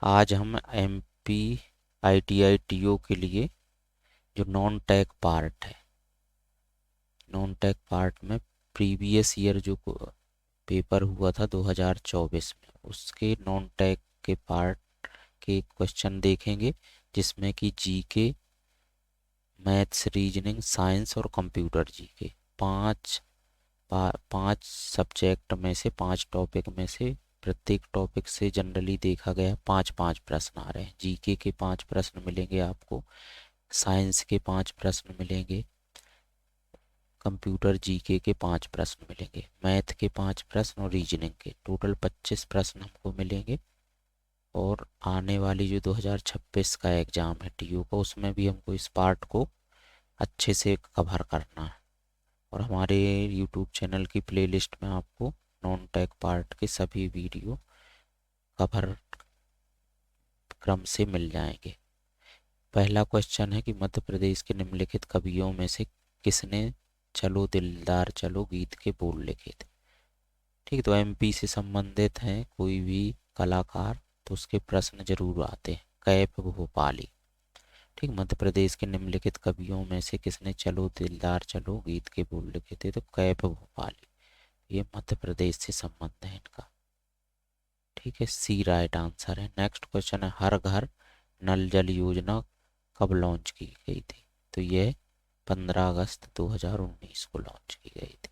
आज हम MP ITI TO के लिए जो नॉन टैग पार्ट है, नॉन टैग पार्ट में प्रीवियस ईयर जो पेपर हुआ था 2024 में, उसके नॉन टैग के पार्ट के क्वेश्चन देखेंगे, जिसमें कि जीके, मैथ्स, रीजनिंग, साइंस और कंप्यूटर जीके पांच सब्जेक्ट में से, 5 टॉपिक में से प्रत्येक टॉपिक से जनरली देखा गया 5-5 प्रश्न आ रहे हैं। जीके के 5 प्रश्न मिलेंगे आपको, साइंस के 5 प्रश्न मिलेंगे, कंप्यूटर जीके के 5 प्रश्न मिलेंगे, मैथ के 5 प्रश्न और रीजनिंग के टोटल 25 प्रश्न हमको मिलेंगे। और आने वाली जो 2026 का एग्ज़ाम है TO का, उसमें भी हमको इस पार्ट को अच्छे से कवर करना है। और हमारे YouTube चैनल की प्लेलिस्ट में आपको नॉन टैग पार्ट के सभी वीडियो कवर क्रम से मिल जाएंगे। पहला क्वेश्चन है कि मध्य प्रदेश के निम्नलिखित कवियों में से किसने चलो दिलदार चलो गीत के बोल लिखे थे। ठीक, तो MP से संबंधित हैं कोई भी कलाकार तो उसके प्रश्न जरूर आते हैं। कैफ भोपाली। ठीक, मध्य प्रदेश के निम्नलिखित कवियों में से किसने चलो दिलदार चलो गीत के बोल लिखे थे, तो कैफ भोपाली। ये मध्य प्रदेश से संबंध है इनका। ठीक है, C राइट आंसर है। नेक्स्ट क्वेश्चन है, हर घर नल जल योजना कब लॉन्च की गई थी, तो यह 15 अगस्त 2019 को लॉन्च की गई थी।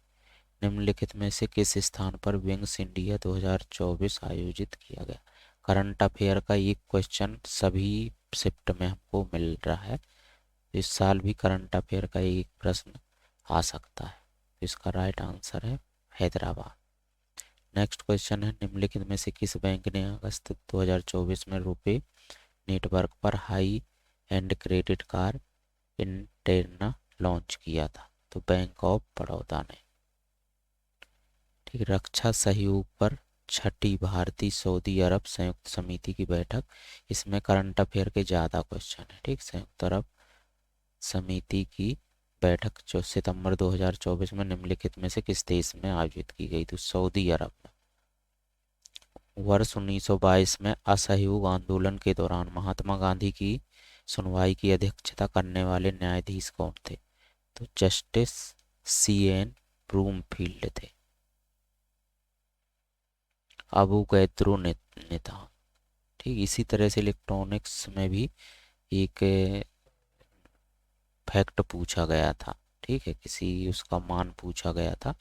निम्नलिखित में से किस स्थान पर विंग्स इंडिया 2024 आयोजित किया गया। करंट अफेयर का एक क्वेश्चन सभी शिफ्ट में हमको मिल रहा है, इस साल भी करंट अफेयर का एक प्रश्न आ सकता है। इसका राइट आंसर है हैदराबाद। नेक्स्ट क्वेश्चन है, निम्नलिखित में से किस बैंक ने अगस्त 2024 में रुपे नेटवर्क पर हाई एंड क्रेडिट कार्ड इंटेना लॉन्च किया था, तो बैंक ऑफ बड़ौदा ने। ठीक, रक्षा सहयोग पर छठी भारतीय सऊदी अरब संयुक्त समिति की बैठक, इसमें करंट अफेयर के ज़्यादा क्वेश्चन है। ठीक, संयुक्त अरब समिति की बैठक जो सितंबर 2024 में निम्नलिखित में से किस देश में आयोजित की गई, तो सऊदी अरब में। वर्ष 1922 में असहयोग आंदोलन के दौरान महात्मा गांधी की सुनवाई की अध्यक्षता करने वाले न्यायाधीश कौन थे, तो जस्टिस CN ब्रूमफील्ड थे। अबू गैद्रो नेता। ठीक, इसी तरह से इलेक्ट्रॉनिक्स में भी एक फैक्ट पूछा गया था। ठीक है, किसी उसका मान पूछा गया था।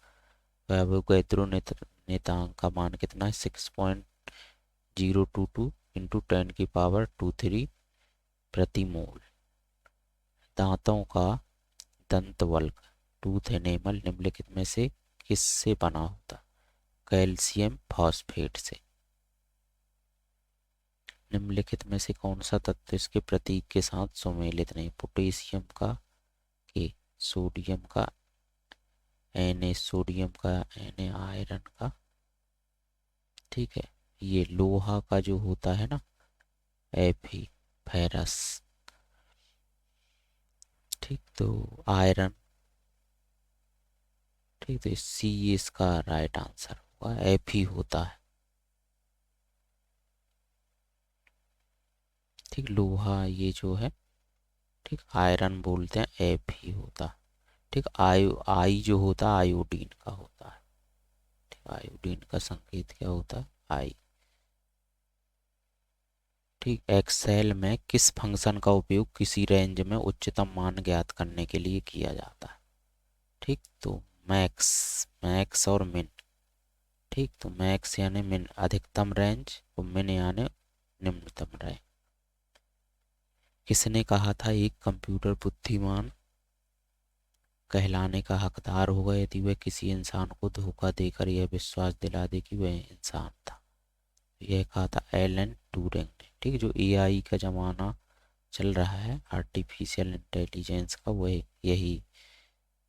अबू गैद्रो नेतांक का मान कितना है, 6.022 इंटू 10⁻23 प्रति मोल। दांतों का दंत वल्क, टूथ एनेमल, निम्नलिखित में से किससे बना होता, कैल्शियम फॉस्फेट से। निम्नलिखित में से कौन सा तत्व इसके प्रतीक के साथ सुमेलित नहीं, पोटेशियम का के, सोडियम का Na, सोडियम का Na, आयरन का। ठीक है, ये लोहा का जो होता है ना, Fe, फेरस। ठीक, तो आयरन। ठीक, तो C इसका राइट आंसर होगा, Fe होता है। ठीक, लोहा ये जो है, ठीक, आयरन बोलते हैं, Fe होता है। ठीक, आई जो होता है आयोडीन का होता है। ठीक, आयोडीन का संकेत क्या होता है, आई। ठीक, एक्सेल में किस फंक्शन का उपयोग किसी रेंज में उच्चतम मान ज्ञात करने के लिए किया जाता है। ठीक, तो मैक्स और मिन। ठीक, तो मैक्स यानी मिन अधिकतम रेंज और मिन यानी निम्नतम रेंज। किसने कहा था एक कंप्यूटर बुद्धिमान कहलाने का हकदार होगा यदि वह किसी इंसान को धोखा देकर यह विश्वास दिला दे कि वह इंसान था। यह कहा था एलन ट्यूरिंग ने। ठीक, जो AI का ज़माना चल रहा है, आर्टिफिशियल इंटेलिजेंस का, वह यही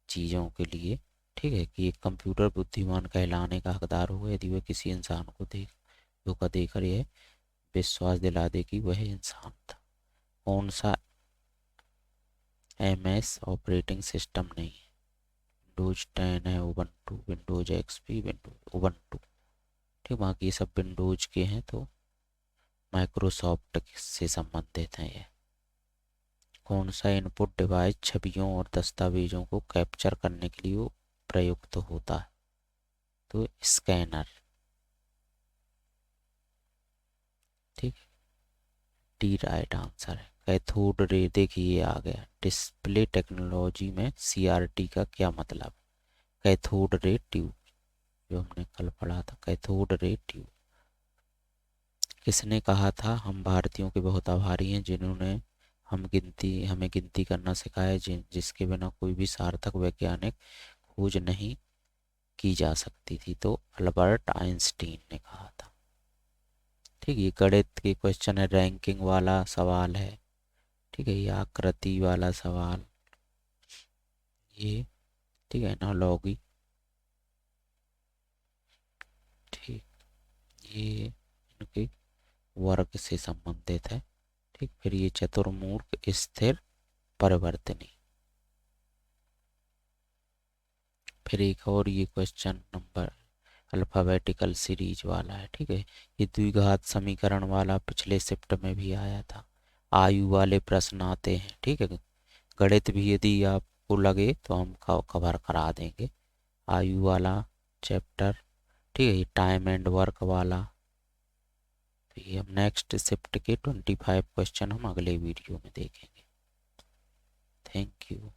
चीज़ों के लिए। ठीक है, कि एक कंप्यूटर बुद्धिमान कहलाने का हकदार होगा यदि वह किसी इंसान को धोखा देकर यह विश्वास दिला दे कि वह इंसान था। कौन सा MS ऑपरेटिंग सिस्टम नहीं है, विंडोज 10 है, Ubuntu, Windows XP, Windows Ubuntu. ठीक, बाकी ये सब विंडोज के हैं, तो माइक्रोसॉफ्ट से संबंधित हैं ये। कौन सा इनपुट डिवाइस छवियों और दस्तावेजों को कैप्चर करने के लिए प्रयुक्त होता है? तो स्कैनर। ठीक, डी राइट आंसर है। कैथोड रे, देखिए ये आ गया। डिस्प्ले टेक्नोलॉजी में सीआरटी का क्या मतलब? कैथोड रे ट्यूब, जो हमने कल पढ़ा था, कैथोड रे ट्यूब। किसने कहा था हम भारतीयों के बहुत आभारी हैं जिन्होंने हमें गिनती करना सिखाया, जिसके बिना कोई भी सार्थक वैज्ञानिक खोज नहीं की जा सकती थी? तो अल्बर्ट आइंस्टीन ने कहा था। ठीक है, ये गणित के क्वेश्चन है, रैंकिंग वाला सवाल है। ठीक है, ये आकृति वाला सवाल, ये ठीक है, एनालॉगी। ठीक, ये इनके वर्ग से संबंधित है। ठीक, फिर ये चतुर्मुख स्थिर परिवर्तनी। फिर एक और ये क्वेश्चन नंबर अल्फ़ाबेटिकल सीरीज वाला है। ठीक है, ये द्विघात समीकरण वाला पिछले शिफ्ट में भी आया था। आयु वाले प्रश्न आते हैं। ठीक है, गणित भी यदि आपको लगे तो हम कवर करा देंगे, आयु वाला चैप्टर। ठीक है, ये टाइम एंड वर्क वाला। तो ये हम नेक्स्ट शिफ्ट के 25 क्वेश्चन हम अगले वीडियो में देखेंगे। Thank you.